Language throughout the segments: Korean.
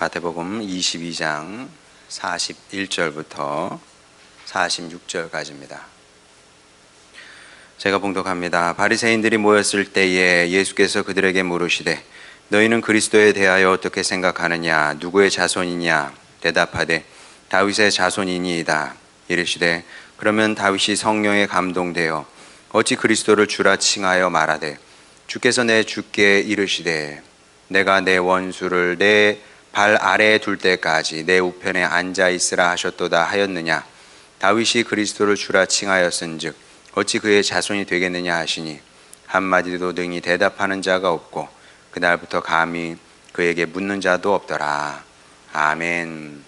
마태복음 22장 41절부터 46절까지입니다. 제가 봉독합니다. 바리새인들이 모였을 때에 예수께서 그들에게 물으시되 너희는 그리스도에 대하여 어떻게 생각하느냐? 누구의 자손이냐? 대답하되 다윗의 자손이니이다. 이르시되 그러면 다윗이 성령에 감동되어 어찌 그리스도를 주라 칭하여 말하되 주께서 내 주께 이르시되 내가 내 원수를 내 발 아래에 둘 때까지 내 우편에 앉아 있으라 하셨도다 하였느냐? 다윗이 그리스도를 주라 칭하였은즉 어찌 그의 자손이 되겠느냐 하시니 한마디도 능히 대답하는 자가 없고 그날부터 감히 그에게 묻는 자도 없더라. 아멘.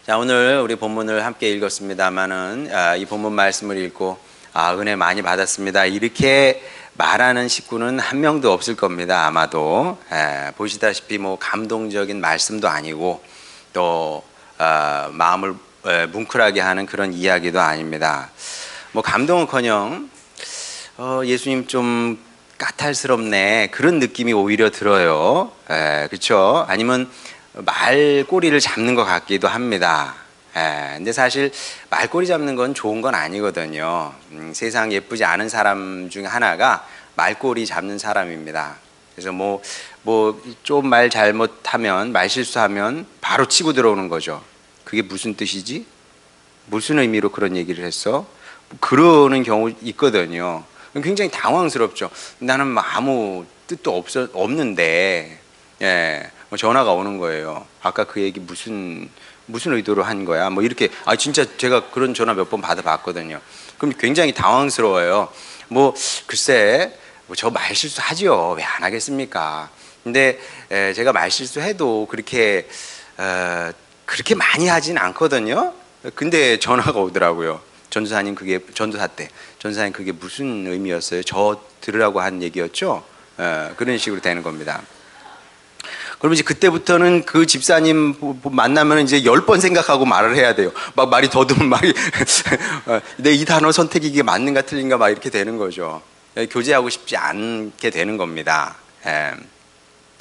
자, 오늘 우리 본문을 함께 읽었습니다마는 이 본문 말씀을 읽고 은혜 많이 받았습니다 이렇게 말하는 식구는 한 명도 없을 겁니다. 아마도 보시다시피 뭐 감동적인 말씀도 아니고 또 마음을 뭉클하게 하는 그런 이야기도 아닙니다. 뭐 감동은커녕 예수님 좀 까탈스럽네 그런 느낌이 오히려 들어요. 그렇죠? 아니면 말꼬리를 잡는 것 같기도 합니다. 근데 사실 말꼬리 잡는 건 좋은 건 아니거든요. 세상 예쁘지 않은 사람 중에 하나가 말꼬리 잡는 사람입니다. 그래서 뭐 좀 말 잘못하면 말 실수하면 바로 치고 들어오는 거죠. 그게 무슨 뜻이지? 무슨 의미로 그런 얘기를 했어? 그러는 경우 있거든요. 굉장히 당황스럽죠. 나는 아무 뜻도 없는데 전화가 오는 거예요. 아까 그 얘기 무슨 의도로 한 거야? 뭐 이렇게 진짜 제가 그런 전화 몇 번 받아봤거든요. 그럼 굉장히 당황스러워요. 뭐 글쎄 저 말실수 하죠. 왜 안 하겠습니까? 근데 제가 말실수해도 그렇게 많이 하진 않거든요. 근데 전화가 오더라고요. 전도사님 그게 무슨 의미였어요? 저 들으라고 한 얘기였죠? 그런 식으로 되는 겁니다. 그럼 이제 그때부터는 그 집사님 만나면 이제 10번 생각하고 말을 해야 돼요. 막 말이 더듬은 내 이 단어 선택이 이게 맞는가 틀린가 막 이렇게 되는 거죠. 교제하고 싶지 않게 되는 겁니다.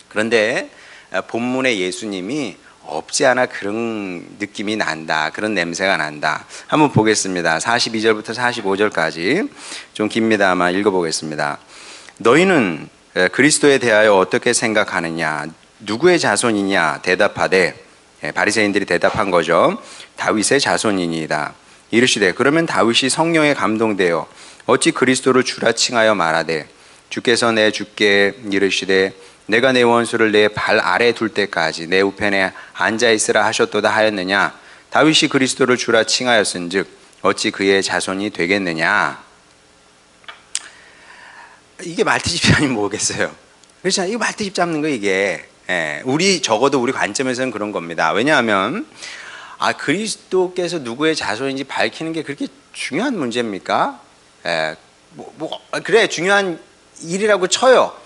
그런데 본문의 예수님이 없지 않아 그런 느낌이 난다. 그런 냄새가 난다. 한번 보겠습니다. 42절부터 45절까지 좀 깁니다. 아마 읽어보겠습니다. 너희는 그리스도에 대하여 어떻게 생각하느냐? 누구의 자손이냐? 대답하되 바리새인들이 대답한 거죠. 다윗의 자손이니이다. 이르시되 그러면 다윗이 성령에 감동되어 어찌 그리스도를 주라 칭하여 말하되 주께서 내 주께 이르시되 내가 내 원수를 내 발 아래 둘 때까지 내 우편에 앉아 있으라 하셨도다 하였느냐? 다윗이 그리스도를 주라 칭하였은즉 어찌 그의 자손이 되겠느냐? 이게 말트집 아니면 뭐겠어요? 그렇잖아요. 이거 말트집 잡는 거 이게. 적어도 우리 관점에서는 그런 겁니다. 왜냐하면 그리스도께서 누구의 자손인지 밝히는 게 그렇게 중요한 문제입니까? 그래 중요한 일이라고 쳐요.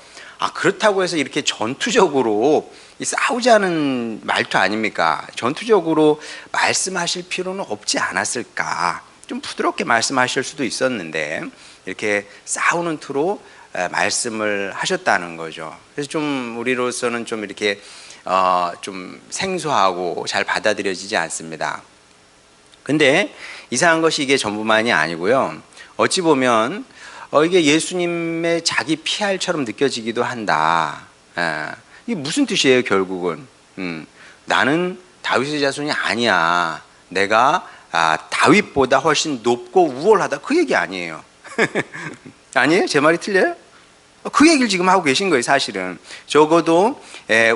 그렇다고 해서 이렇게 전투적으로 싸우자는 말투 아닙니까? 전투적으로 말씀하실 필요는 없지 않았을까? 좀 부드럽게 말씀하실 수도 있었는데 이렇게 싸우는 투로 말씀을 하셨다는 거죠. 그래서 좀 우리로서는 좀 이렇게 좀 생소하고 잘 받아들여지지 않습니다. 근데 이상한 것이 이게 전부만이 아니고요. 어찌 보면 이게 예수님의 자기 PR처럼 느껴지기도 한다. 이게 무슨 뜻이에요 결국은? 나는 다윗의 자손이 아니야. 내가 다윗보다 훨씬 높고 우월하다. 그 얘기 아니에요. 아니에요? 제 말이 틀려요? 그 얘기를 지금 하고 계신 거예요 사실은. 적어도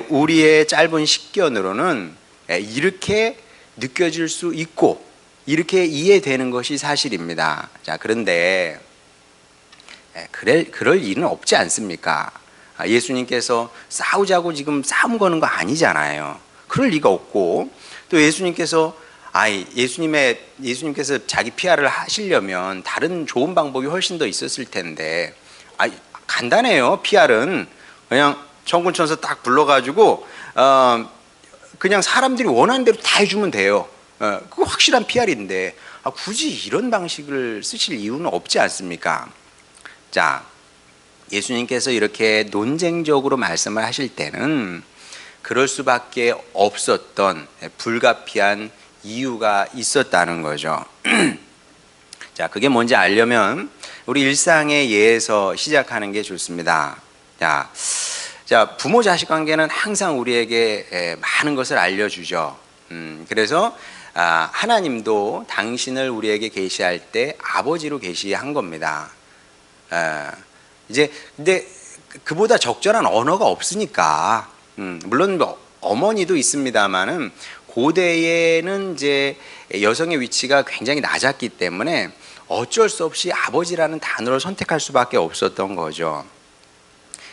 우리의 짧은 식견으로는 이렇게 느껴질 수 있고 이렇게 이해되는 것이 사실입니다. 자, 그런데 그럴 일은 없지 않습니까? 예수님께서 싸우자고 지금 싸움 거는 거 아니잖아요. 그럴 리가 없고 또 예수님께서 예수님께서 자기 PR을 하시려면 다른 좋은 방법이 훨씬 더 있었을 텐데 간단해요. PR은 그냥 천군천사 딱 불러가지고 그냥 사람들이 원하는 대로 다 해주면 돼요. 그거 확실한 PR인데 굳이 이런 방식을 쓰실 이유는 없지 않습니까? 자, 예수님께서 이렇게 논쟁적으로 말씀을 하실 때는 그럴 수밖에 없었던 불가피한 이유가 있었다는 거죠. 자, 그게 뭔지 알려면 우리 일상의 예에서 시작하는 게 좋습니다. 자, 부모 자식 관계는 항상 우리에게 많은 것을 알려주죠. 그래서 하나님도 당신을 우리에게 계시할 때 아버지로 계시한 겁니다. 이제 근데 그보다 적절한 언어가 없으니까, 물론 뭐 어머니도 있습니다만은 고대에는 이제 여성의 위치가 굉장히 낮았기 때문에 어쩔 수 없이 아버지라는 단어를 선택할 수밖에 없었던 거죠.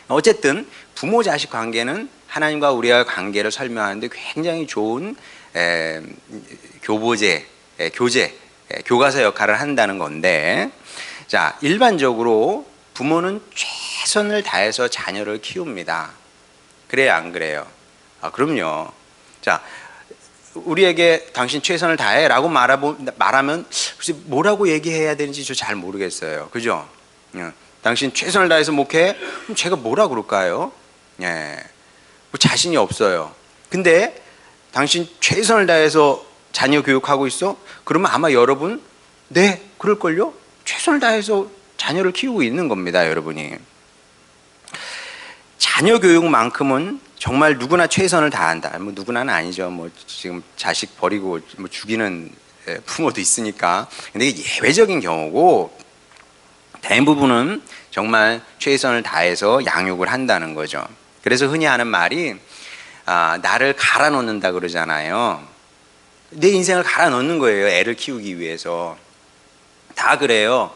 어쨌든 부모 자식 관계는 하나님과 우리와의 관계를 설명하는데 굉장히 좋은 교보제, 교과서 역할을 한다는 건데, 자, 일반적으로 부모는 최선을 다해서 자녀를 키웁니다. 그래요, 안 그래요? 그럼요. 자, 우리에게 당신 최선을 다해라고 말하면 혹시 뭐라고 얘기해야 되는지 저 잘 모르겠어요. 그죠? 당신 최선을 다해서 목회? 그럼 제가 뭐라 그럴까요? 뭐 자신이 없어요. 근데 당신 최선을 다해서 자녀 교육하고 있어? 그러면 아마 여러분, 네, 그럴걸요? 최선을 다해서 자녀를 키우고 있는 겁니다, 여러분이. 자녀 교육만큼은 정말 누구나 최선을 다한다. 뭐 누구나는 아니죠. 뭐 지금 자식 버리고 뭐 죽이는 부모도 있으니까. 근데 이게 예외적인 경우고, 대부분은 정말 최선을 다해서 양육을 한다는 거죠. 그래서 흔히 하는 말이 나를 갈아 넣는다 그러잖아요. 내 인생을 갈아 넣는 거예요. 애를 키우기 위해서. 다 그래요.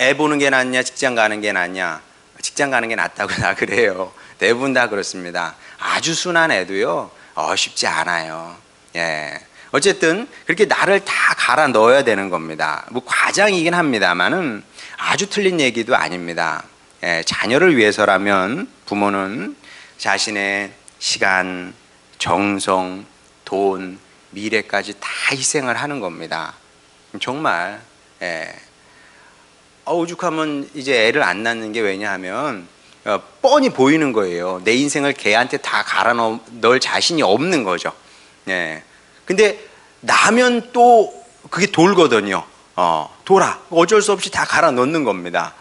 애 보는 게 낫냐, 직장 가는 게 낫냐. 직장 가는 게 낫다고 다 그래요. 대부분 다 그렇습니다. 아주 순한 애도요, 쉽지 않아요. 어쨌든 그렇게 나를 다 갈아 넣어야 되는 겁니다. 뭐 과장이긴 합니다만은 아주 틀린 얘기도 아닙니다. 자녀를 위해서라면 부모는 자신의 시간, 정성, 돈, 미래까지 다 희생을 하는 겁니다. 정말. 오죽하면 이제 애를 안 낳는 게 왜냐하면 뻔히 보이는 거예요. 내 인생을 걔한테 다 갈아 넣을 자신이 없는 거죠. 근데 나면 또 그게 돌거든요. 돌아. 어쩔 수 없이 다 갈아 넣는 겁니다.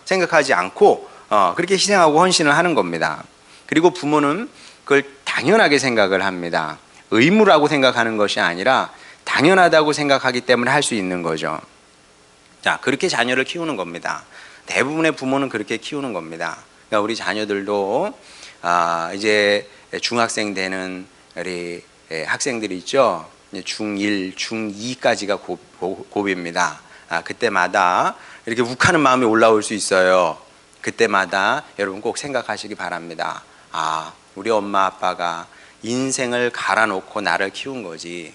생각하지 않고 그렇게 희생하고 헌신을 하는 겁니다. 그리고 부모는 그걸 당연하게 생각을 합니다. 의무라고 생각하는 것이 아니라 당연하다고 생각하기 때문에 할 수 있는 거죠. 자, 그렇게 자녀를 키우는 겁니다. 대부분의 부모는 그렇게 키우는 겁니다. 그러니까 우리 자녀들도 이제 중학생 되는 우리 학생들이 있죠. 중1, 중2까지가 고비입니다. 그때마다 이렇게 욱하는 마음이 올라올 수 있어요. 그때마다 여러분 꼭 생각하시기 바랍니다. 우리 엄마 아빠가 인생을 갈아놓고 나를 키운 거지.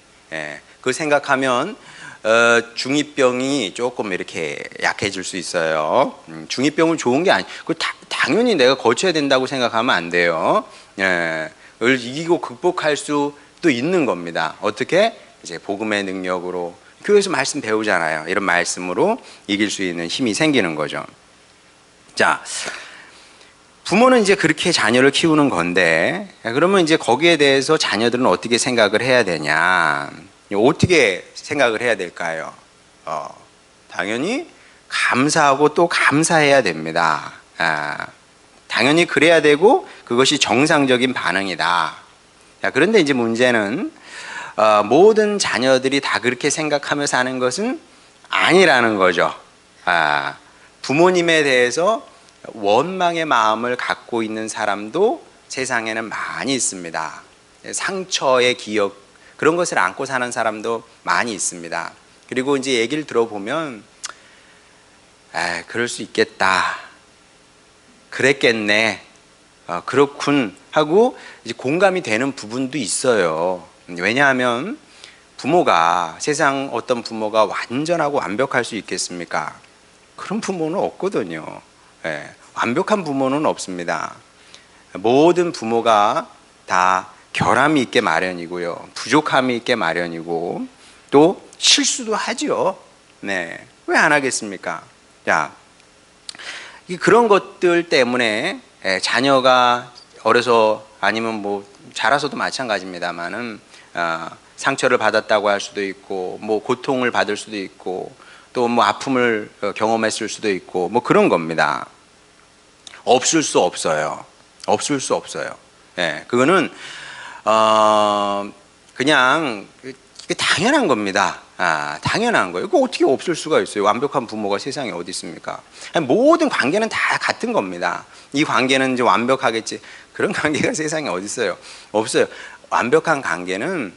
그 생각하면 중2병이 조금 이렇게 약해질 수 있어요. 중2병은 좋은 게 그 당연히 내가 거쳐야 된다고 생각하면 안 돼요. 을 이기고 극복할 수도 있는 겁니다. 어떻게? 이제 복음의 능력으로, 교회에서 말씀 배우잖아요. 이런 말씀으로 이길 수 있는 힘이 생기는 거죠. 자, 부모는 이제 그렇게 자녀를 키우는 건데, 그러면 이제 거기에 대해서 자녀들은 어떻게 생각을 해야 되냐? 어떻게 생각을 해야 될까요? 당연히 감사하고 또 감사해야 됩니다. 당연히 그래야 되고 그것이 정상적인 반응이다. 자, 그런데 이제 문제는 모든 자녀들이 다 그렇게 생각하며 사는 것은 아니라는 거죠. 부모님에 대해서 원망의 마음을 갖고 있는 사람도 세상에는 많이 있습니다. 상처의 기억, 그런 것을 안고 사는 사람도 많이 있습니다. 그리고 이제 얘기를 들어보면 그럴 수 있겠다, 그랬겠네, 그렇군 하고 이제 공감이 되는 부분도 있어요. 왜냐하면 부모가, 세상 어떤 부모가 완전하고 완벽할 수 있겠습니까? 그런 부모는 없거든요. 완벽한 부모는 없습니다. 모든 부모가 다 결함이 있게 마련이고요, 부족함이 있게 마련이고, 또 실수도 하죠. 왜 안 하겠습니까? 자, 그런 것들 때문에 자녀가 어려서 아니면 뭐 자라서도 마찬가지입니다만은 상처를 받았다고 할 수도 있고 뭐 고통을 받을 수도 있고 또 뭐 아픔을 경험했을 수도 있고 뭐 그런 겁니다. 없을 수 없어요. 없을 수 없어요. 예, 그거는 그냥 당연한 겁니다. 당연한 거예요. 그거 어떻게 없을 수가 있어요? 완벽한 부모가 세상에 어디 있습니까? 아니, 모든 관계는 다 같은 겁니다. 이 관계는 이제 완벽하겠지. 그런 관계가 세상에 어디 있어요? 없어요. 완벽한 관계는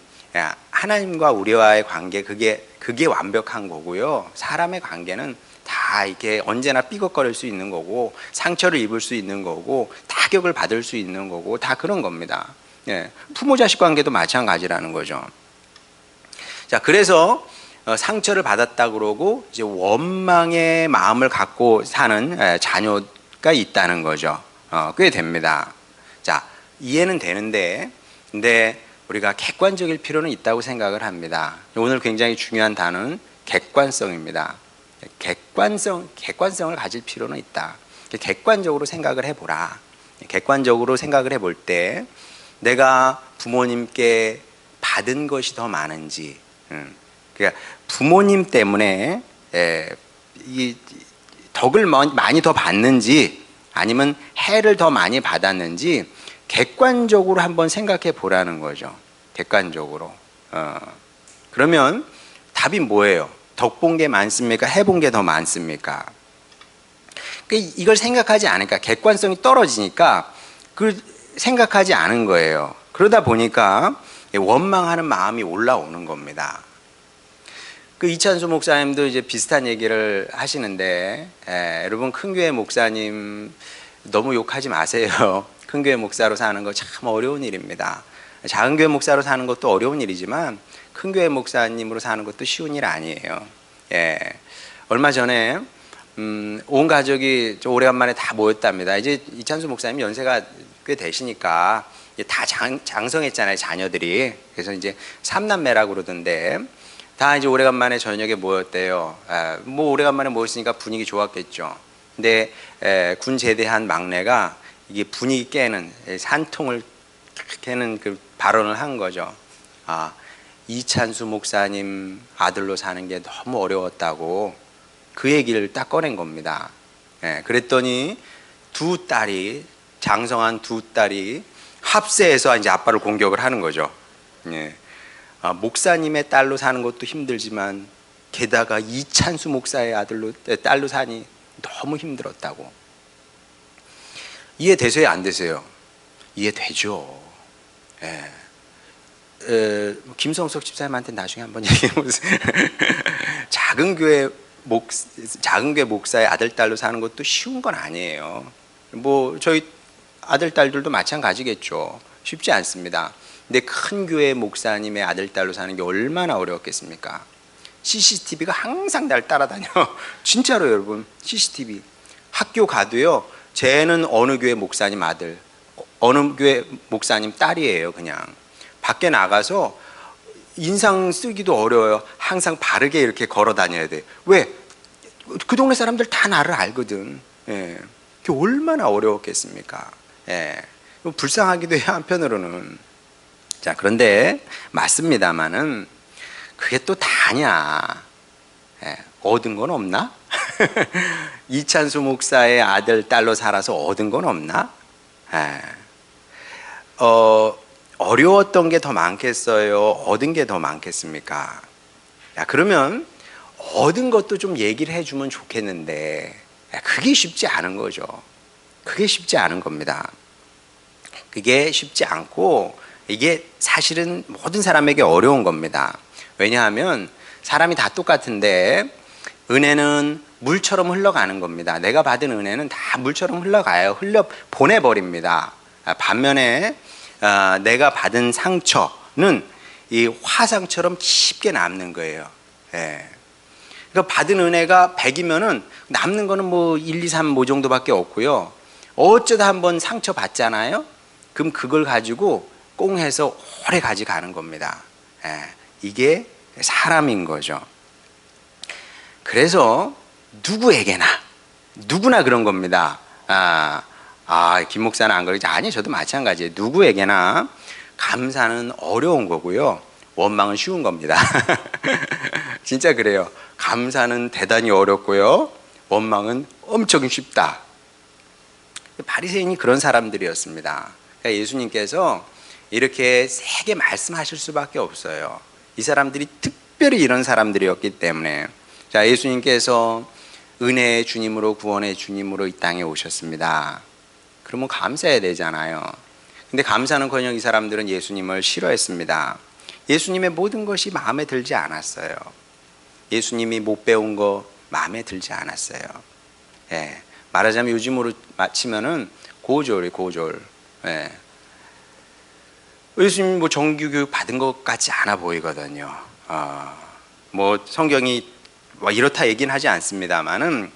하나님과 우리와의 관계, 그게 완벽한 거고요. 사람의 관계는 다 이렇게 언제나 삐걱거릴 수 있는 거고, 상처를 입을 수 있는 거고, 타격을 받을 수 있는 거고, 다 그런 겁니다. 예, 부모 자식 관계도 마찬가지라는 거죠. 자, 그래서 상처를 받았다 그러고 이제 원망의 마음을 갖고 사는 자녀가 있다는 거죠. 꽤 됩니다. 자, 이해는 되는데, 근데 우리가 객관적일 필요는 있다고 생각을 합니다. 오늘 굉장히 중요한 단어는 객관성입니다. 객관성을 가질 필요는 있다. 객관적으로 생각을 해보라. 객관적으로 생각을 해볼 때 내가 부모님께 받은 것이 더 많은지, 그러니까 부모님 때문에 이 덕을 많이 더 받는지 아니면 해를 더 많이 받았는지 객관적으로 한번 생각해 보라는 거죠. 객관적으로. 그러면 답이 뭐예요? 덕 본 게 많습니까? 해본 게 더 많습니까? 이걸 생각하지 않으니까 객관성이 떨어지니까 그 생각하지 않은 거예요. 그러다 보니까 원망하는 마음이 올라오는 겁니다. 그 이찬수 목사님도 이제 비슷한 얘기를 하시는데, 여러분 큰 교회 목사님 너무 욕하지 마세요. 큰 교회 목사로 사는 거 참 어려운 일입니다. 작은 교회 목사로 사는 것도 어려운 일이지만 큰 교회 목사님으로 사는 것도 쉬운 일 아니에요. 예. 얼마 전에 온 가족이 오래간만에 다 모였답니다. 이제 이찬수 목사님 연세가 꽤 되시니까 다 장성했잖아요, 자녀들이. 그래서 이제 삼남매라고 그러던데 다 이제 오래간만에 저녁에 모였대요. 뭐 오래간만에 모였으니까 분위기 좋았겠죠. 근데 군 제대한 막내가 이게 분위기 깨는 산통을 깨는 그 발언을 한 거죠. 이찬수 목사님 아들로 사는 게 너무 어려웠다고 그 얘기를 딱 꺼낸 겁니다. 그랬더니 두 딸이, 장성한 두 딸이 합세해서 이제 아빠를 공격을 하는 거죠. 목사님의 딸로 사는 것도 힘들지만 게다가 이찬수 목사의 딸로 사니 너무 힘들었다고. 이해되세요? 안 되세요? 이해되죠. 김성석 집사님한테 나중에 한번 얘기해 보세요. 작은 교회 목사의 아들 딸로 사는 것도 쉬운 건 아니에요. 뭐 저희 아들 딸들도 마찬가지겠죠. 쉽지 않습니다. 근데 큰 교회 목사님의 아들 딸로 사는 게 얼마나 어려웠겠습니까? CCTV가 항상 날 따라다녀. 진짜로 여러분, CCTV. 학교 가도요, 쟤는 어느 교회 목사님 아들, 어느 교회 목사님 딸이에요. 그냥 밖에 나가서 인상 쓰기도 어려워요. 항상 바르게 이렇게 걸어 다녀야 돼. 왜? 그 동네 사람들 다 나를 알거든. 그게 얼마나 어려웠겠습니까? 불쌍하기도 해요, 한편으로는. 자, 그런데 맞습니다만은 그게 또 다냐? 얻은 건 없나? 이찬수 목사의 아들, 딸로 살아서 얻은 건 없나? 어려웠던 게 더 많겠어요? 얻은 게 더 많겠습니까? 야, 그러면 얻은 것도 좀 얘기를 해주면 좋겠는데 그게 쉽지 않은 거죠. 그게 쉽지 않은 겁니다. 그게 쉽지 않고 이게 사실은 모든 사람에게 어려운 겁니다. 왜냐하면 사람이 다 똑같은데 은혜는 물처럼 흘러가는 겁니다. 내가 받은 은혜는 다 물처럼 흘러가요. 보내버립니다. 반면에 내가 받은 상처는 이 화상처럼 깊게 남는 거예요. 그러니까 받은 은혜가 100이면은 남는 거는 뭐 1, 2, 3, 뭐 정도밖에 없고요. 어쩌다 한번 상처 받잖아요. 그럼 그걸 가지고 꽁해서 오래 가져가는 겁니다. 이게 사람인 거죠. 그래서 누구나 그런 겁니다. 김 목사는 안 그러지. 아니, 저도 마찬가지예요. 누구에게나 감사는 어려운 거고요. 원망은 쉬운 겁니다. 진짜 그래요. 감사는 대단히 어렵고요. 원망은 엄청 쉽다. 바리새인이 그런 사람들이었습니다. 그러니까 예수님께서 이렇게 세게 말씀하실 수밖에 없어요. 이 사람들이 특별히 이런 사람들이었기 때문에. 자, 예수님께서 은혜의 주님으로, 구원의 주님으로 이 땅에 오셨습니다. 그러면 감사해야 되잖아요. 근데 감사는커녕 이 사람들은 예수님을 싫어했습니다. 예수님의 모든 것이 마음에 들지 않았어요. 예수님이 못 배운 거 마음에 들지 않았어요. 예. 말하자면 요즘으로 맞히면은 고졸. 예. 예수님 뭐 정규교육 받은 것 같지 않아 보이거든요. 뭐 성경이 이렇다 얘기는 하지 않습니다만은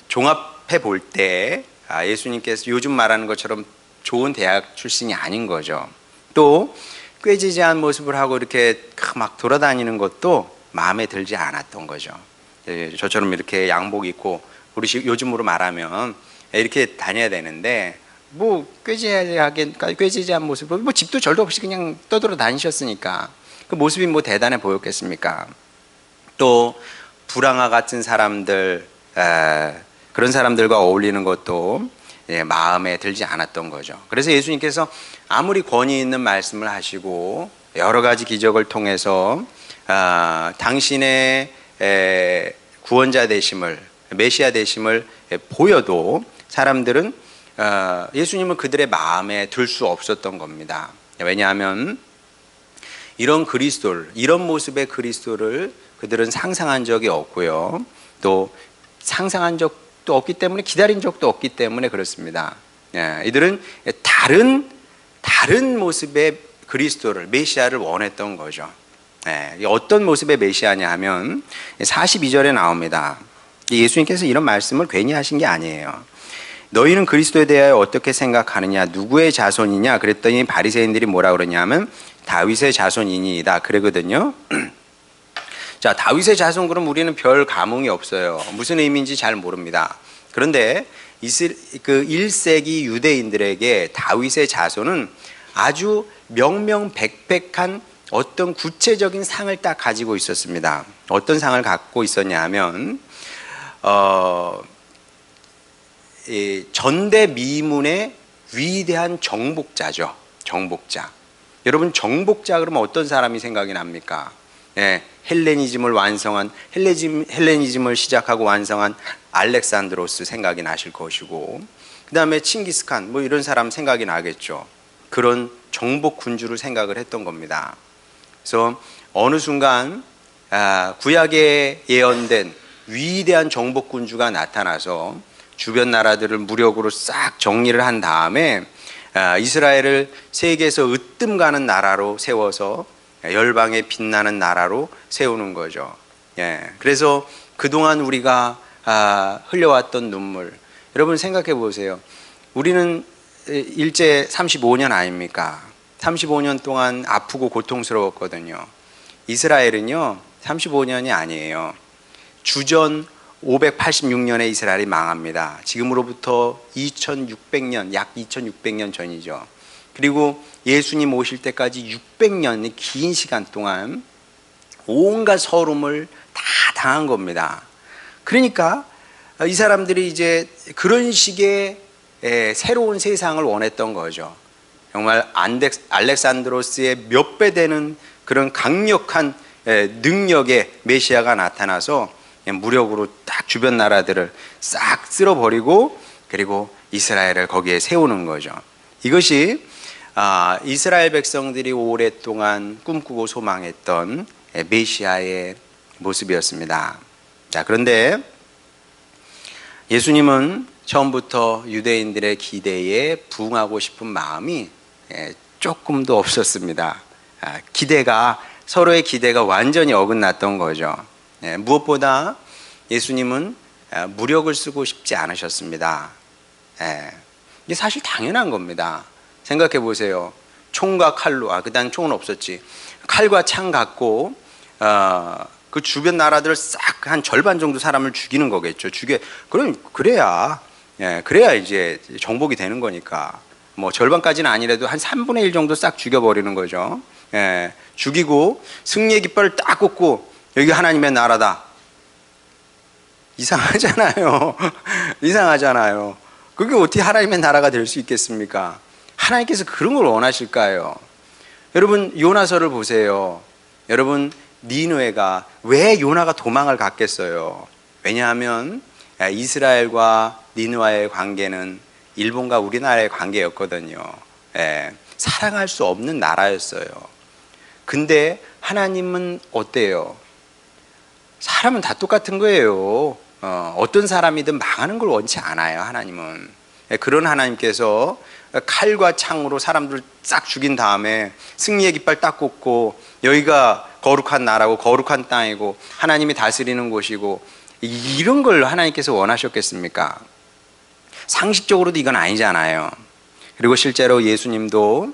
종합해 볼 때 예수님께서 요즘 말하는 것처럼 좋은 대학 출신이 아닌 거죠. 또 꾀지지한 모습을 하고 이렇게 막 돌아다니는 것도 마음에 들지 않았던 거죠. 저처럼 이렇게 양복 입고 우리 요즘으로 말하면 이렇게 다녀야 되는데 뭐 꾀지지한 모습으로 뭐 집도 절도 없이 그냥 떠돌아 다니셨으니까 그 모습이 뭐 대단해 보였겠습니까? 또 불황아 같은 사람들, 그런 사람들과 어울리는 것도 마음에 들지 않았던 거죠. 그래서 예수님께서 아무리 권위 있는 말씀을 하시고 여러 가지 기적을 통해서 당신의 구원자 되심을, 메시아 되심을 보여도 사람들은 예수님은 그들의 마음에 들 수 없었던 겁니다. 왜냐하면 이런 그리스도를, 이런 모습의 그리스도를 그들은 상상한 적이 없고요. 또 상상한 적도 없기 때문에, 기다린 적도 없기 때문에 그렇습니다. 이들은 다른 모습의 그리스도를, 메시아를 원했던 거죠. 어떤 모습의 메시아냐 하면 42절에 나옵니다. 예수님께서 이런 말씀을 괜히 하신 게 아니에요. 너희는 그리스도에 대하여 어떻게 생각하느냐? 누구의 자손이냐? 그랬더니 바리새인들이 뭐라 그러냐면 다윗의 자손이니이다 그러거든요. 자, 다윗의 자손 그럼 우리는 별 감흥이 없어요. 무슨 의미인지 잘 모릅니다. 그런데 그 1세기 유대인들에게 다윗의 자손은 아주 명명백백한 어떤 구체적인 상을 딱 가지고 있었습니다. 어떤 상을 갖고 있었냐 하면 전대미문의 위대한 정복자죠. 정복자. 여러분, 정복자 그러면 어떤 사람이 생각이 납니까? 헬레니즘을 시작하고 완성한 알렉산드로스 생각이 나실 것이고, 그 다음에 칭기스칸 뭐 이런 사람 생각이 나겠죠. 그런 정복 군주를 생각을 했던 겁니다. 그래서 어느 순간 구약에 예언된 위대한 정복 군주가 나타나서 주변 나라들을 무력으로 싹 정리를 한 다음에 이스라엘을 세계에서 으뜸 가는 나라로 세워서 열방에 빛나는 나라로 세우는 거죠. 그래서 그동안 우리가 흘려왔던 눈물, 여러분 생각해 보세요. 우리는 일제 35년 아닙니까? 35년 동안 아프고 고통스러웠거든요. 이스라엘은요 35년이 아니에요. 주전 586년에 이스라엘이 망합니다. 지금으로부터 2600년, 약 2600년 전이죠. 그리고 예수님 오실 때까지 600년의 긴 시간 동안 온갖 서름을 다 당한 겁니다. 그러니까 이 사람들이 이제 그런 식의 새로운 세상을 원했던 거죠. 정말 알렉산드로스의 몇 배 되는 그런 강력한 능력의 메시아가 나타나서 무력으로 딱 주변 나라들을 싹 쓸어버리고 그리고 이스라엘을 거기에 세우는 거죠. 이것이 이스라엘 백성들이 오랫동안 꿈꾸고 소망했던 메시아의 모습이었습니다. 자, 그런데 예수님은 처음부터 유대인들의 기대에 부응하고 싶은 마음이 조금도 없었습니다. 서로의 기대가 완전히 어긋났던 거죠. 무엇보다 예수님은 무력을 쓰고 싶지 않으셨습니다. 이게 사실 당연한 겁니다. 생각해 보세요. 총과 칼로, 그다음 총은 없었지. 칼과 창 갖고 그 주변 나라들을 싹 한 절반 정도 사람을 죽이는 거겠죠. 그래야 예, 그래야 이제 정복이 되는 거니까. 뭐 절반까지는 아니라도 한 3분의 1 정도 싹 죽여버리는 거죠. 예, 죽이고 승리의 깃발을 딱 꽂고 여기 하나님의 나라다. 이상하잖아요. 이상하잖아요. 그게 어떻게 하나님의 나라가 될 수 있겠습니까? 하나님께서 그런 걸 원하실까요? 여러분 요나서를 보세요. 여러분 니느웨가 왜 요나가 도망을 갔겠어요? 왜냐하면 이스라엘과 니느웨의 관계는 일본과 우리나라의 관계였거든요. 예, 사랑할 수 없는 나라였어요. 근데 하나님은 어때요? 사람은 다 똑같은 거예요. 어떤 사람이든 망하는 걸 원치 않아요. 하나님은. 예, 그런 하나님께서 칼과 창으로 사람들을 싹 죽인 다음에 승리의 깃발 딱 꽂고 여기가 거룩한 나라고 거룩한 땅이고 하나님이 다스리는 곳이고 이런 걸 하나님께서 원하셨겠습니까? 상식적으로도 이건 아니잖아요. 그리고 실제로 예수님도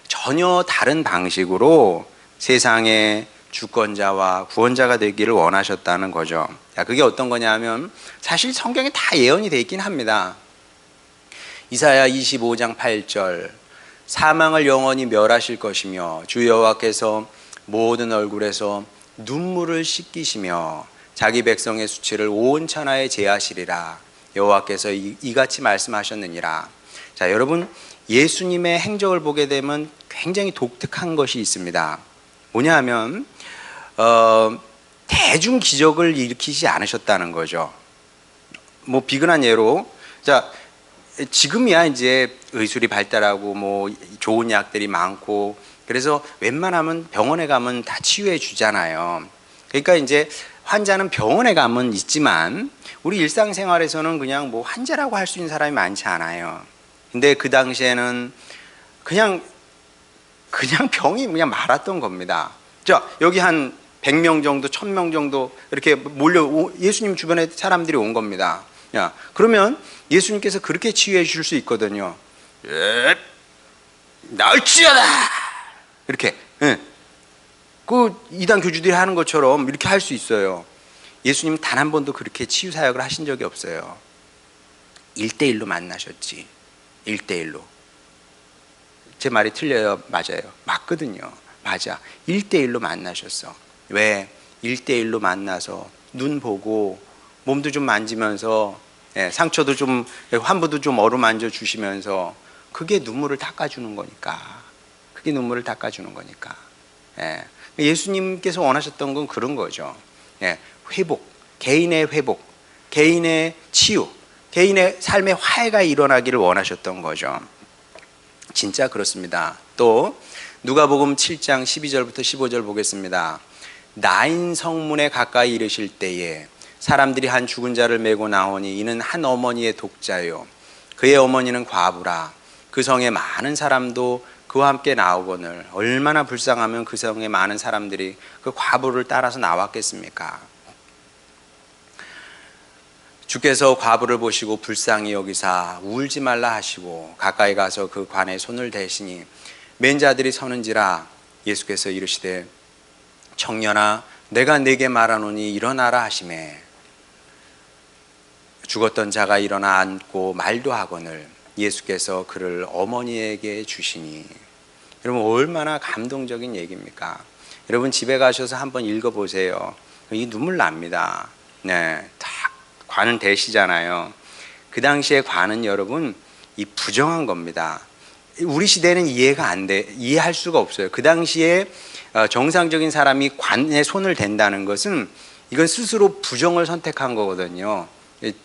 전혀 다른 방식으로 세상의 주권자와 구원자가 되기를 원하셨다는 거죠. 자, 그게 어떤 거냐면 사실 성경에 다 예언이 되어 있긴 합니다. 이사야 25장 8절 사망을 영원히 멸하실 것이며 주 여호와께서 모든 얼굴에서 눈물을 씻기시며 자기 백성의 수치를 온 천하에 제하시리라. 여호와께서 이같이 말씀하셨느니라. 자, 여러분 예수님의 행적을 보게 되면 굉장히 독특한 것이 있습니다. 뭐냐 하면 대중 기적을 일으키지 않으셨다는 거죠. 뭐 비근한 예로 자 지금이야 이제 의술이 발달하고 뭐 좋은 약들이 많고 그래서 웬만하면 병원에 가면 다 치유해 주잖아요. 그러니까 이제 환자는 병원에 가면 있지만 우리 일상생활에서는 그냥 뭐 환자라고 할 수 있는 사람이 많지 않아요. 근데 그 당시에는 그냥 병이 그냥 많았던 겁니다. 자, 여기 한 100명 정도, 1000명 정도 이렇게 예수님 주변에 사람들이 온 겁니다. 야, 그러면 예수님께서 그렇게 치유해 주실 수 있거든요. 나을지어다! 이렇게. 예. 그 이단 교주들이 하는 것처럼 이렇게 할 수 있어요. 예수님은 단 한 번도 그렇게 치유 사역을 하신 적이 없어요. 1대1로 만나셨지. 1대1로. 제 말이 틀려요? 맞아요. 맞거든요. 맞아. 1대1로 만나셨어. 왜? 1대1로 만나서 눈 보고 몸도 좀 만지면서 상처도 좀 환부도 좀 어루만져 주시면서 그게 눈물을 닦아주는 거니까. 그게 눈물을 닦아주는 거니까. 예수님께서 원하셨던 건 그런 거죠. 회복, 개인의 회복, 개인의 치유, 개인의 삶의 화해가 일어나기를 원하셨던 거죠. 진짜 그렇습니다. 또 누가복음 7장 12절부터 15절 보겠습니다. 나인 성문에 가까이 이르실 때에 사람들이 한 죽은 자를 메고 나오니 이는 한 어머니의 독자요 그의 어머니는 과부라. 그 성에 많은 사람도 그와 함께 나오거늘 얼마나 불쌍하면 그 성에 많은 사람들이 그 과부를 따라서 나왔겠습니까? 주께서 과부를 보시고 불쌍히 여기사 울지 말라 하시고 가까이 가서 그 관에 손을 대시니 맨 자들이 서는지라. 예수께서 이르시되 청년아 내가 네게 말하노니 일어나라 하시매 죽었던 자가 일어나 앉고 말도 하거늘 예수께서 그를 어머니에게 주시니. 여러분 얼마나 감동적인 얘기입니까? 여러분 집에 가셔서 한번 읽어보세요. 이 눈물 납니다. 네, 다 관은 대시잖아요. 그 당시에 관은 여러분 이 부정한 겁니다. 우리 시대는 이해할 수가 없어요. 그 당시에 정상적인 사람이 관에 손을 댄다는 것은 이건 스스로 부정을 선택한 거거든요.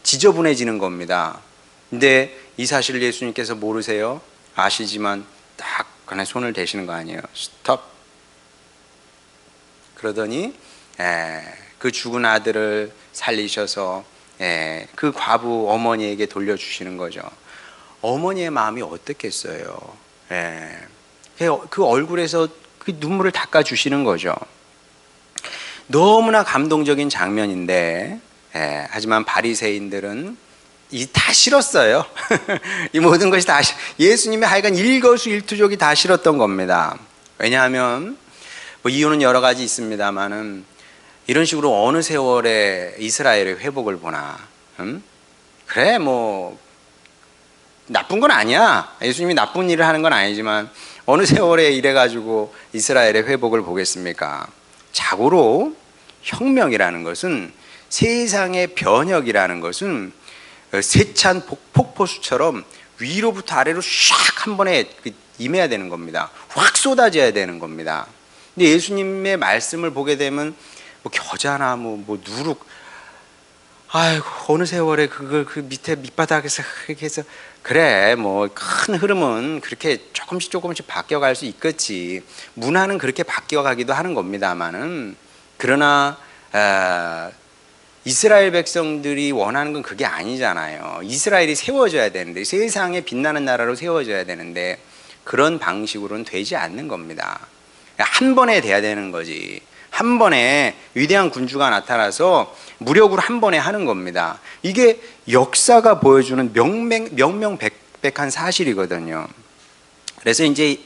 지저분해지는 겁니다. 근데 이 사실을 예수님께서 모르세요? 아시지만 딱 관에 손을 대시는 거 아니에요. 스톱. 그러더니 그 죽은 아들을 살리셔서 그 과부 어머니에게 돌려주시는 거죠. 어머니의 마음이 어떻겠어요? 그 얼굴에서 그 눈물을 닦아주시는 거죠. 너무나 감동적인 장면인데 하지만 바리새인들은 다 싫었어요. 이 모든 것이 다 예수님의 하여간 일거수일투족이 다 싫었던 겁니다. 왜냐하면 뭐 이유는 여러 가지 있습니다만은 이런 식으로 어느 세월에 이스라엘의 회복을 보나? 그래 뭐 나쁜 건 아니야. 예수님이 나쁜 일을 하는 건 아니지만 어느 세월에 이래가지고 이스라엘의 회복을 보겠습니까? 자고로 혁명이라는 것은, 세상의 변혁이라는 것은 세찬 폭포수처럼 위로부터 아래로 샥 한 번에 임해야 되는 겁니다. 확 쏟아져야 되는 겁니다. 근데 예수님의 말씀을 보게 되면 뭐 겨자나 뭐 누룩, 아이고 어느 세월에 그걸 그 밑에 밑바닥에서 그렇게 해서, 그래 뭐 큰 흐름은 그렇게 조금씩 바뀌어갈 수 있겠지. 문화는 그렇게 바뀌어가기도 하는 겁니다만은, 그러나 이스라엘 백성들이 원하는 건 그게 아니잖아요. 이스라엘이 세워져야 되는데, 세상에 빛나는 나라로 세워져야 되는데 그런 방식으로는 되지 않는 겁니다. 한 번에 돼야 되는 거지. 한 번에 위대한 군주가 나타나서 무력으로 한 번에 하는 겁니다. 이게 역사가 보여주는 명명백백한 사실이거든요. 그래서 이제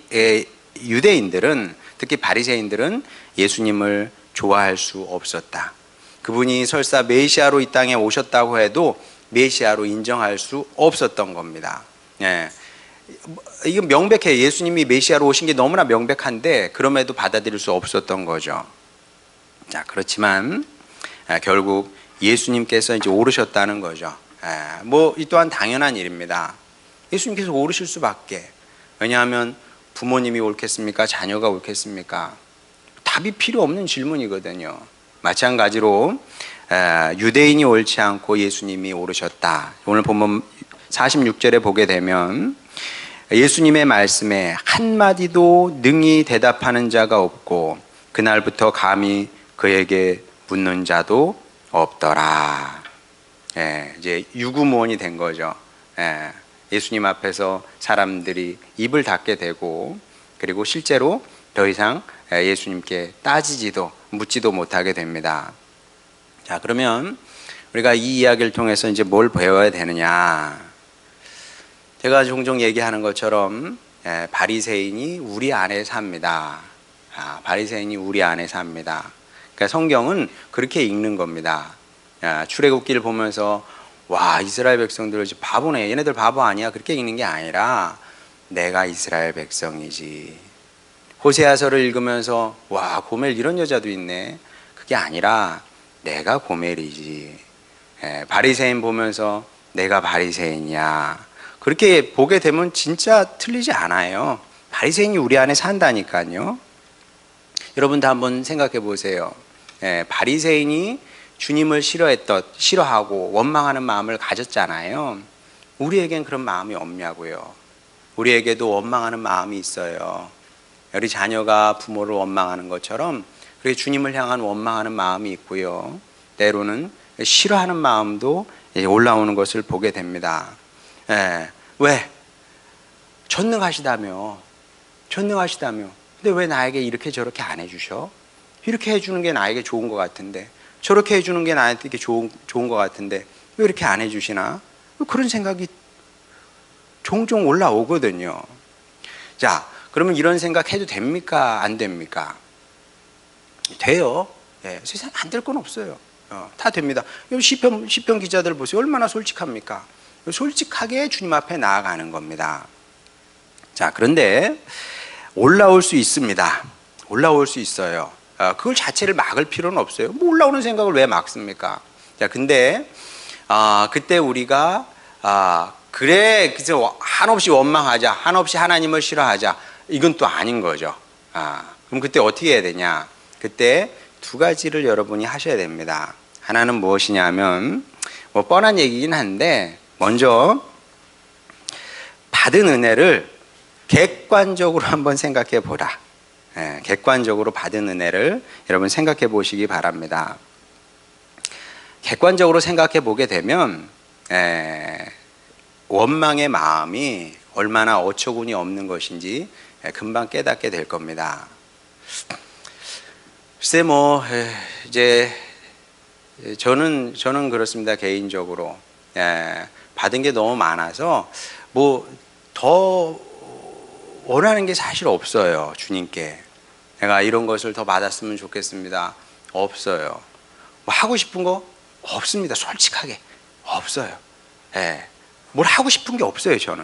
유대인들은, 특히 바리새인들은 예수님을 좋아할 수 없었다. 그분이 설사 메시아로 이 땅에 오셨다고 해도 메시아로 인정할 수 없었던 겁니다. 예. 이건 명백해. 예수님이 메시아로 오신 게 너무나 명백한데 그럼에도 받아들일 수 없었던 거죠. 자, 그렇지만 결국 예수님께서 이제 오르셨다는 거죠. 뭐 이 또한 당연한 일입니다. 예수님께서 오르실 수밖에. 왜냐하면 부모님이 옳겠습니까? 자녀가 옳겠습니까? 답이 필요 없는 질문이거든요. 마찬가지로 유대인이 옳지 않고 예수님이 오르셨다. 오늘 본문 46절에 보게 되면 예수님의 말씀에 한마디도 능히 대답하는 자가 없고 그날부터 감히 그에게 묻는 자도 없더라. 이제 유구무원이 된 거죠. 예수님 앞에서 사람들이 입을 닫게 되고, 그리고 실제로 더 이상 예수님께 따지지도 묻지도 못하게 됩니다. 자, 그러면 우리가 이 이야기를 통해서 이제 뭘 배워야 되느냐? 제가 종종 얘기하는 것처럼 바리새인이 우리 안에 삽니다. 바리새인이 우리 안에 삽니다. 그러니까 성경은 그렇게 읽는 겁니다. 출애굽기를 보면서 와, 이스라엘 백성들 바보네, 얘네들 바보 아니야, 그렇게 읽는 게 아니라 내가 이스라엘 백성이지. 호세아서를 읽으면서 와, 고멜 이런 여자도 있네, 그게 아니라 내가 고멜이지. 바리새인 보면서 내가 바리새인이야, 그렇게 보게 되면 진짜 틀리지 않아요. 바리새인이 우리 안에 산다니까요. 여러분도 한번 생각해 보세요. 바리새인이 주님을 싫어하고 원망하는 마음을 가졌잖아요. 우리에겐 그런 마음이 없냐고요. 우리에게도 원망하는 마음이 있어요. 우리 자녀가 부모를 원망하는 것처럼 그렇게 주님을 향한 원망하는 마음이 있고요. 때로는 싫어하는 마음도 올라오는 것을 보게 됩니다. 왜? 전능하시다며. 근데 왜 나에게 이렇게 저렇게 안 해주셔? 이렇게 해주는 게 나에게 좋은 것 같은데, 저렇게 해주는 게 나한테 좋은 것 같은데 왜 이렇게 안 해주시나? 그런 생각이 종종 올라오거든요. 자, 그러면 이런 생각 해도 됩니까? 안 됩니까? 돼요. 세상에 안 될 건 없어요. 다 됩니다. 시편 기자들 보세요. 얼마나 솔직합니까? 솔직하게 주님 앞에 나아가는 겁니다. 자, 그런데 올라올 수 있습니다. 올라올 수 있어요. 그걸 자체를 막을 필요는 없어요. 뭐 올라오는 생각을 왜 막습니까? 자, 근데 그때 우리가 그래, 그래서 한없이 원망하자, 한없이 하나님을 싫어하자, 이건 또 아닌 거죠. 그럼 그때 어떻게 해야 되냐? 그때 두 가지를 여러분이 하셔야 됩니다. 하나는 무엇이냐면, 뭐 뻔한 얘기긴 한데, 먼저 받은 은혜를 객관적으로 한번 생각해 보라. 객관적으로 받은 은혜를 여러분 생각해 보시기 바랍니다. 객관적으로 생각해 보게 되면 원망의 마음이 얼마나 어처구니 없는 것인지 금방 깨닫게 될 겁니다. 글쎄 뭐 이제 저는 그렇습니다. 개인적으로 받은 게 너무 많아서 뭐 더 원하는 게 사실 없어요. 주님께 내가 이런 것을 더 받았으면 좋겠습니다. 없어요. 뭐 하고 싶은 거 없습니다. 솔직하게 없어요. 뭘 하고 싶은 게 없어요. 저는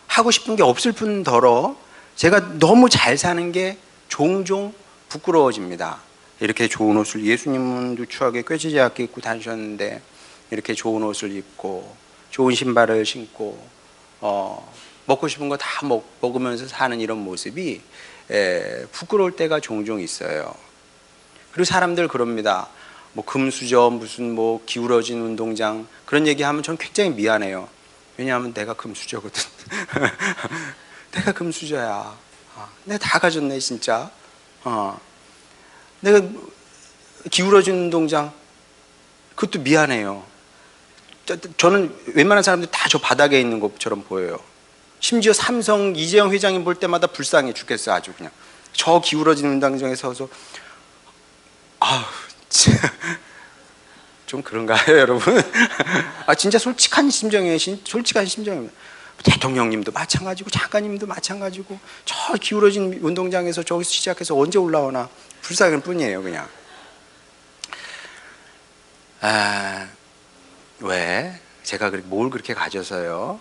하고 싶은 게 없을 뿐더러 제가 너무 잘 사는 게 종종 부끄러워집니다. 이렇게 좋은 옷을, 예수님은 누추하게 꾀지지않게 입고 다니셨는데 이렇게 좋은 옷을 입고 좋은 신발을 신고 먹고 싶은 거 다 먹으면서 사는 이런 모습이 부끄러울 때가 종종 있어요. 그리고 사람들 그럽니다. 뭐 금수저, 무슨 뭐 기울어진 운동장, 그런 얘기하면 저는 굉장히 미안해요. 왜냐하면 내가 금수저거든. 내가 금수저야. 내가 다 가졌네 진짜. 내가 기울어진 운동장, 그것도 미안해요. 저는 웬만한 사람들 다 저 바닥에 있는 것처럼 보여요. 심지어 삼성 이재용 회장님 볼 때마다 불쌍해 죽겠어. 아주 그냥 저 기울어진 운동장에 서서 좀 그런가요 여러분? 진짜 솔직한 심정이에요. 솔직한 심정입니다. 대통령님도 마찬가지고 장관님도 마찬가지고 저 기울어진 운동장에서 저기서 시작해서 언제 올라오나 불쌍할 뿐이에요. 그냥 왜? 제가 뭘 그렇게 가져서요?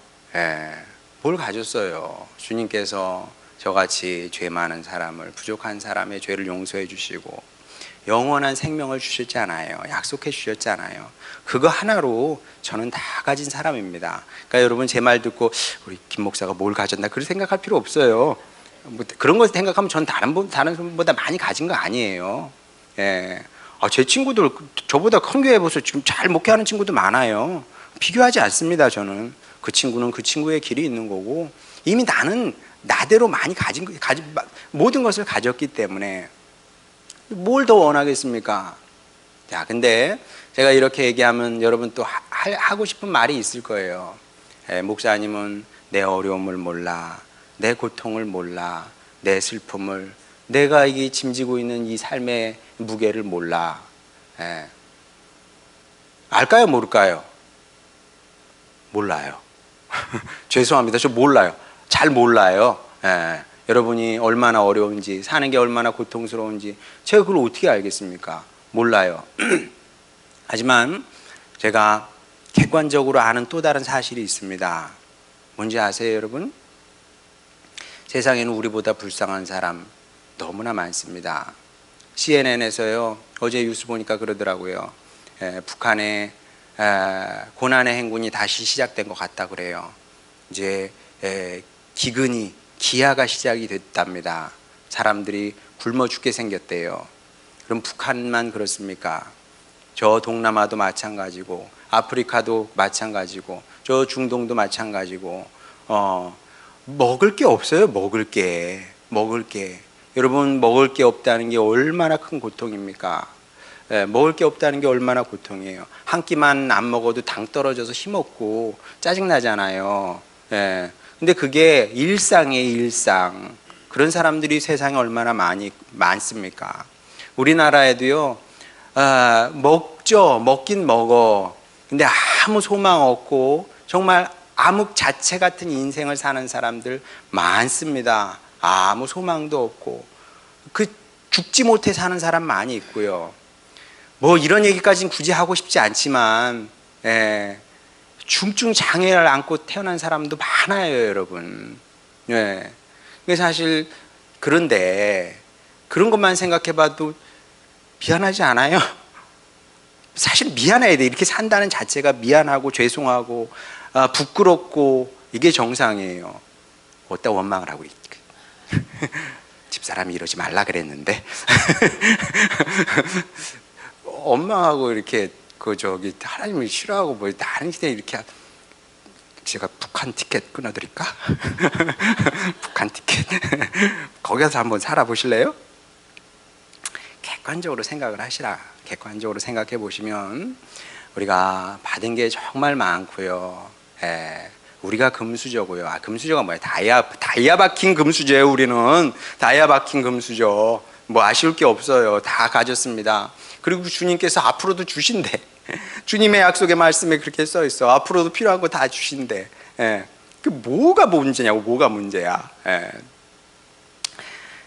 뭘 가졌어요? 주님께서 저같이 죄 많은 사람을, 부족한 사람의 죄를 용서해 주시고 영원한 생명을 주셨잖아요. 약속해 주셨잖아요. 그거 하나로 저는 다 가진 사람입니다. 그러니까 여러분 제 말 듣고 우리 김 목사가 뭘 가졌나 그렇게 생각할 필요 없어요. 뭐 그런 거 생각하면 전 다른 분보다 많이 가진 거 아니에요. 제 친구들 저보다 큰 교회 보서 지금 잘 목회하는 친구도 많아요. 비교하지 않습니다. 저는 그 친구는 그 친구의 길이 있는 거고 이미 나는 나대로 많이 모든 것을 가졌기 때문에 뭘 더 원하겠습니까? 자, 근데 제가 이렇게 얘기하면 여러분 또 하고 싶은 말이 있을 거예요. 목사님은 내 어려움을 몰라, 내 고통을 몰라, 내 슬픔을, 내가 이 짐지고 있는 이 삶의 무게를 몰라. 알까요? 모를까요? 몰라요. 죄송합니다. 저 몰라요. 잘 몰라요. 여러분이 얼마나 어려운지, 사는 게 얼마나 고통스러운지 제가 그걸 어떻게 알겠습니까? 몰라요. 하지만 제가 객관적으로 아는 또 다른 사실이 있습니다. 뭔지 아세요, 여러분? 세상에는 우리보다 불쌍한 사람 너무나 많습니다. CNN에서요, 어제 뉴스 보니까 그러더라고요. 북한의 고난의 행군이 다시 시작된 것 같다 그래요. 이제 기아가 시작이 됐답니다. 사람들이 굶어 죽게 생겼대요. 그럼 북한만 그렇습니까? 저 동남아도 마찬가지고 아프리카도 마찬가지고 저 중동도 마찬가지고 먹을 게 없어요. 먹을 게 여러분, 먹을 게 없다는 게 얼마나 큰 고통입니까? 먹을 게 없다는 게 얼마나 고통이에요. 한 끼만 안 먹어도 당 떨어져서 힘없고 짜증나잖아요. 근데 그게 일상이에요. 일상. 그런 사람들이 세상에 얼마나 많습니까? 우리나라에도요, 먹긴 먹어. 근데 아무 소망 없고 정말 암흑 자체 같은 인생을 사는 사람들 많습니다. 아무 소망도 없고 죽지 못해 사는 사람 많이 있고요. 뭐 이런 얘기까지는 굳이 하고 싶지 않지만 중증 장애를 안고 태어난 사람도 많아요, 여러분. 사실 그런데 그런 것만 생각해봐도 미안하지 않아요? 사실 미안해야 돼. 이렇게 산다는 자체가 미안하고 죄송하고 부끄럽고 이게 정상이에요. 어디다 원망을 하고 있지? 집사람이 이러지 말라 그랬는데 엄마하고 이렇게 하나님을 싫어하고 뭐 다른 시대에 이렇게 제가 북한 티켓 끊어드릴까? 북한 티켓 거기 가서 한번 살아보실래요? 객관적으로 생각을 하시라. 객관적으로 생각해 보시면 우리가 받은 게 정말 많고요. 우리가 금수저고요. 금수저가 뭐예요? 다이아 박힌 금수저예요. 우리는 다이아 박힌 금수저. 뭐 아쉬울 게 없어요. 다 가졌습니다. 그리고 주님께서 앞으로도 주신대. 주님의 약속의 말씀에 그렇게 써 있어. 앞으로도 필요한 거 다 주신대. 그 뭐가 문제냐고. 뭐가 문제야.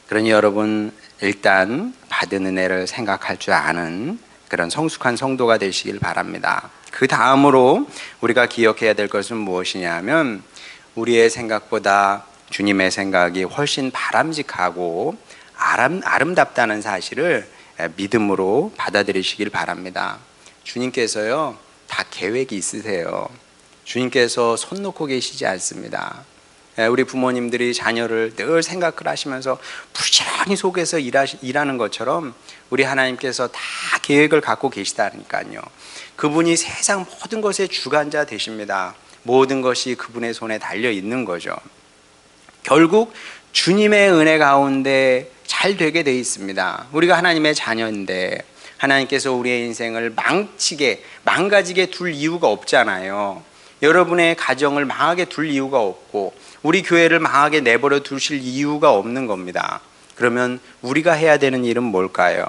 그러니 여러분, 일단 받은 은혜를 생각할 줄 아는 그런 성숙한 성도가 되시길 바랍니다. 그 다음으로 우리가 기억해야 될 것은 무엇이냐면 우리의 생각보다 주님의 생각이 훨씬 바람직하고 아름답다는 사실을 믿음으로 받아들이시길 바랍니다. 주님께서요, 다 계획이 있으세요. 주님께서 손 놓고 계시지 않습니다. 우리 부모님들이 자녀를 늘 생각을 하시면서 부지런히 속에서 일하는 것처럼 우리 하나님께서 다 계획을 갖고 계시다니까요. 그분이 세상 모든 것의 주관자 되십니다. 모든 것이 그분의 손에 달려 있는 거죠. 결국 주님의 은혜 가운데 잘 되게 돼 있습니다. 우리가 하나님의 자녀인데 하나님께서 우리의 인생을 망가지게 둘 이유가 없잖아요. 여러분의 가정을 망하게 둘 이유가 없고 우리 교회를 망하게 내버려 두실 이유가 없는 겁니다. 그러면 우리가 해야 되는 일은 뭘까요?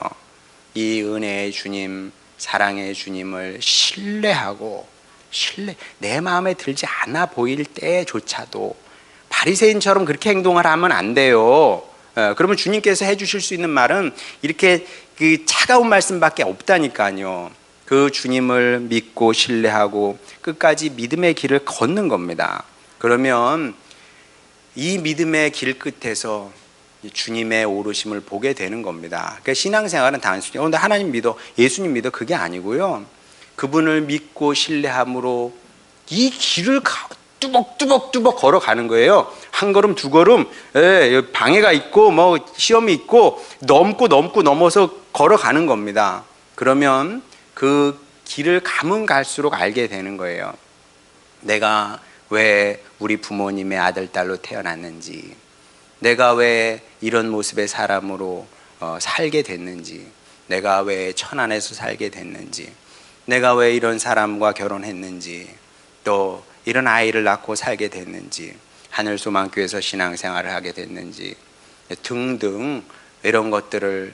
이 은혜의 주님, 사랑의 주님을 신뢰하고 내 마음에 들지 않아 보일 때조차도 바리새인처럼 그렇게 행동을 하면 안 돼요. 그러면 주님께서 해주실 수 있는 말은 이렇게 그 차가운 말씀밖에 없다니까요. 그 주님을 믿고 신뢰하고 끝까지 믿음의 길을 걷는 겁니다. 그러면 이 믿음의 길 끝에서 주님의 오르심을 보게 되는 겁니다. 그러니까 신앙생활은 단순히 근데 하나님 믿어, 예수님 믿어, 그게 아니고요. 그분을 믿고 신뢰함으로 이 길을 뚜벅뚜벅 걸어가는 거예요. 한 걸음 두 걸음, 방해가 있고 뭐 시험이 있고 넘어서 걸어가는 겁니다. 그러면 그 길을 가면 갈수록 알게 되는 거예요. 내가 왜 우리 부모님의 아들, 딸로 태어났는지, 내가 왜 이런 모습의 사람으로 살게 됐는지, 내가 왜 천안에서 살게 됐는지, 내가 왜 이런 사람과 결혼했는지, 또 이런 아이를 낳고 살게 됐는지, 하늘소망교회에서 신앙생활을 하게 됐는지 등등 이런 것들을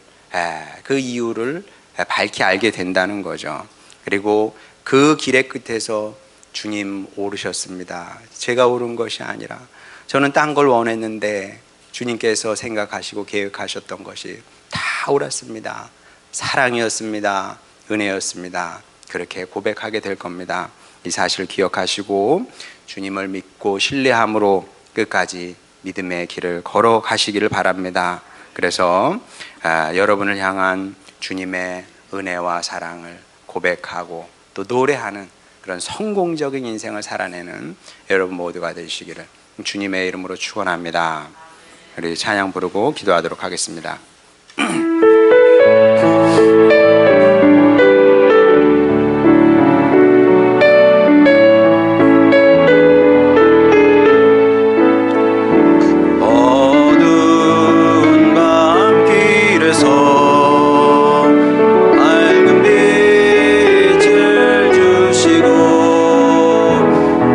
그 이유를 밝히 알게 된다는 거죠. 그리고 그 길의 끝에서 주님 오르셨습니다. 제가 오른 것이 아니라 저는 딴 걸 원했는데 주님께서 생각하시고 계획하셨던 것이 다 옳았습니다. 사랑이었습니다. 은혜였습니다. 그렇게 고백하게 될 겁니다. 이 사실을 기억하시고 주님을 믿고 신뢰함으로 끝까지 믿음의 길을 걸어가시기를 바랍니다. 그래서 여러분을 향한 주님의 은혜와 사랑을 고백하고 또 노래하는 그런 성공적인 인생을 살아내는 여러분 모두가 되시기를 주님의 이름으로 축원합니다. 우리 찬양 부르고 기도하도록 하겠습니다.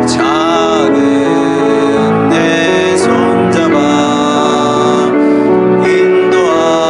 작은 내 손잡아 인도하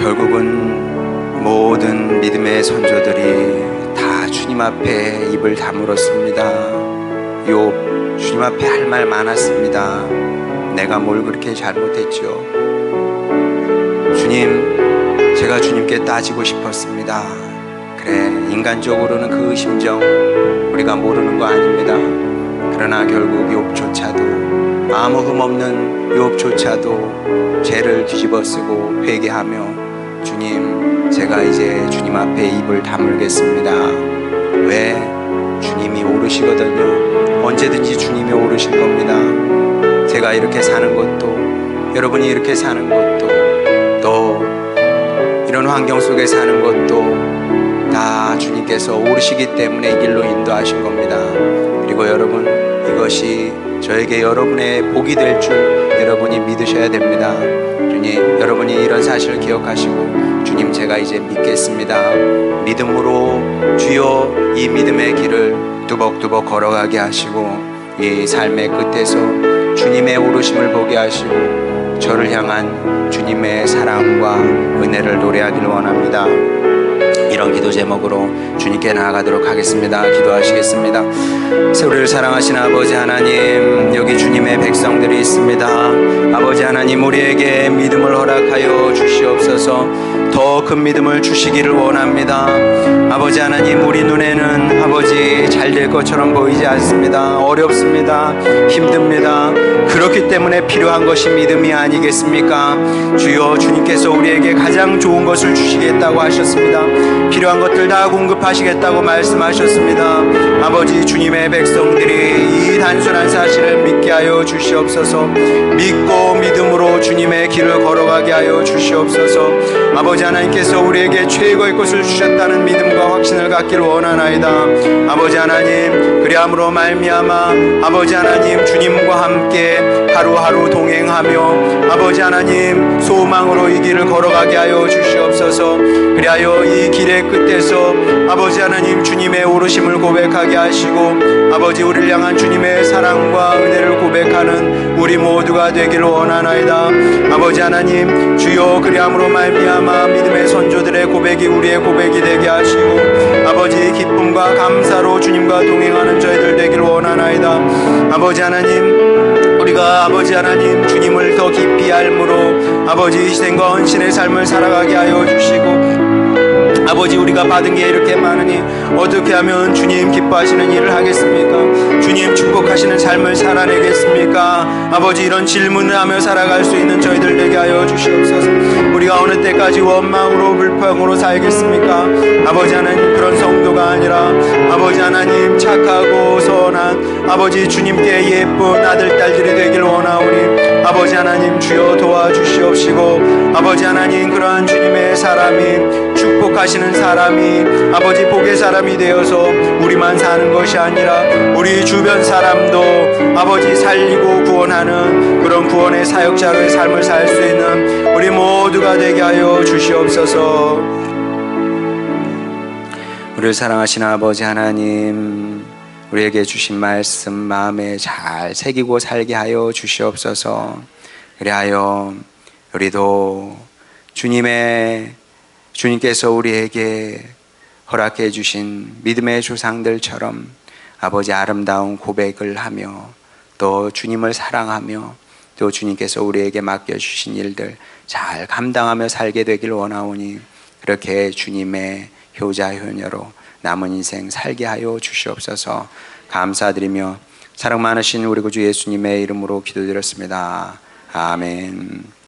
결국은 모든 믿음의 선조들이 다 주님 앞에 입을 다물었습니다. 욥, 주님 앞에 할 말 많았습니다. 내가 뭘 그렇게 잘못했죠? 주님, 제가 주님께 따지고 싶었습니다. 그래, 인간적으로는 그 심정 우리가 모르는 거 아닙니다. 그러나 결국 욥조차도, 아무 흠없는 욥조차도 죄를 뒤집어쓰고 회개하며 주님, 제가 이제 주님 앞에 입을 다물겠습니다. 왜? 주님이 오르시거든요. 언제든지 주님이 오르신 겁니다. 제가 이렇게 사는 것도, 여러분이 이렇게 사는 것도, 또 이런 환경 속에 사는 것도 다 주님께서 오르시기 때문에 이 길로 인도하신 겁니다. 그리고 여러분, 이것이 저에게 여러분의 복이 될 줄 여러분이 믿으셔야 됩니다. 주님, 여러분이 이런 사실을 기억하시고, 주님, 제가 이제 믿겠습니다. 믿음으로 주여 이 믿음의 길을 뚜벅뚜벅 걸어가게 하시고, 이 삶의 끝에서 주님의 오르심을 보게 하시고, 저를 향한 주님의 사랑과 은혜를 노래하기를 원합니다. 이런 기도 제목으로 주님께 나아가도록 하겠습니다. 기도하시겠습니다. 우리를 사랑하시는 아버지 하나님, 여기 주님의 백성들이 있습니다. 아버지 하나님, 우리에게 믿음을 허락하여 주시옵소서. 더 큰 믿음을 주시기를 원합니다. 아버지 하나님, 우리 눈에는 아버지 잘 될 것처럼 보이지 않습니다. 어렵습니다. 힘듭니다. 그렇기 때문에 필요한 것이 믿음이 아니겠습니까? 주여, 주님께서 우리에게 가장 좋은 것을 주시겠다고 하셨습니다. 필요한 것들 다 공급하시겠다고 말씀하셨습니다. 아버지, 주님의 백성들이 이 단순한 사실을 믿게 하여 주시옵소서. 믿고 믿음으로 주님의 길을 걸어가게 하여 주시옵소서. 아버지 하나님께서 우리에게 최고의 것을 주셨다는 믿음과 확신을 갖기를 원하나이다. 아버지 하나님, 그리함으로 말미암아 아버지 하나님, 주님과 함께 하루하루 동행하며 아버지 하나님, 소망으로 이 길을 걸어가게 하여 주시옵소서. 그리하여 이 길의 끝에서 아버지 하나님, 주님의 오르심을 고백하게 하시고, 아버지, 우리를 향한 주님의 사랑과 은혜를 고백하는 우리 모두가 되기를 원하나이다. 아버지 하나님, 주여, 그리함으로 말미암아 믿음의 선조들의 고백이 우리의 고백이 되게 하시고, 아버지, 기쁨과 감사로 주님과 동행하는 저희들 되기를 원하나이다. 아버지 하나님, 우리가 아버지 하나님, 주님을 더 깊이 알므로 아버지 희생과 헌신의 삶을 살아가게 하여 주시고, 아버지, 우리가 받은 게 이렇게 많으니 어떻게 하면 주님 기뻐하시는 일을 하겠습니까? 주님 축복하시는 삶을 살아내겠습니까? 아버지, 이런 질문을 하며 살아갈 수 있는 저희들 되게 하여 주시옵소서. 우리가 어느 때까지 원망으로 불평으로 살겠습니까? 아버지 하나님, 그런 성도가 아니라 아버지 하나님, 착하고 선한 아버지 주님께 예쁜 아들 딸들이 되길 원하오니 아버지 하나님, 주여 도와주시옵시고, 아버지 하나님, 그러한 주님의 사람이, 축복하시는 사람이, 아버지 복의 사람이 되어서 우리만 사는 것이 아니라 우리 주변 사람도 아버지 살리고 구원하는 그런 구원의 사역자로의 삶을 살 수 있는 우리 모두가 되게 하여 주시옵소서. 우리를 사랑하시는 아버지 하나님, 우리에게 주신 말씀 마음에 잘 새기고 살게 하여 주시옵소서. 그리하여 우리도 주님께서 우리에게 허락해 주신 믿음의 조상들처럼 아버지 아름다운 고백을 하며, 또 주님을 사랑하며, 또 주님께서 우리에게 맡겨주신 일들 잘 감당하며 살게 되길 원하오니, 그렇게 주님의 효자 효녀로 남은 인생 살게 하여 주시옵소서. 감사드리며 사랑 많으신 우리 구주 예수님의 이름으로 기도드렸습니다. 아멘.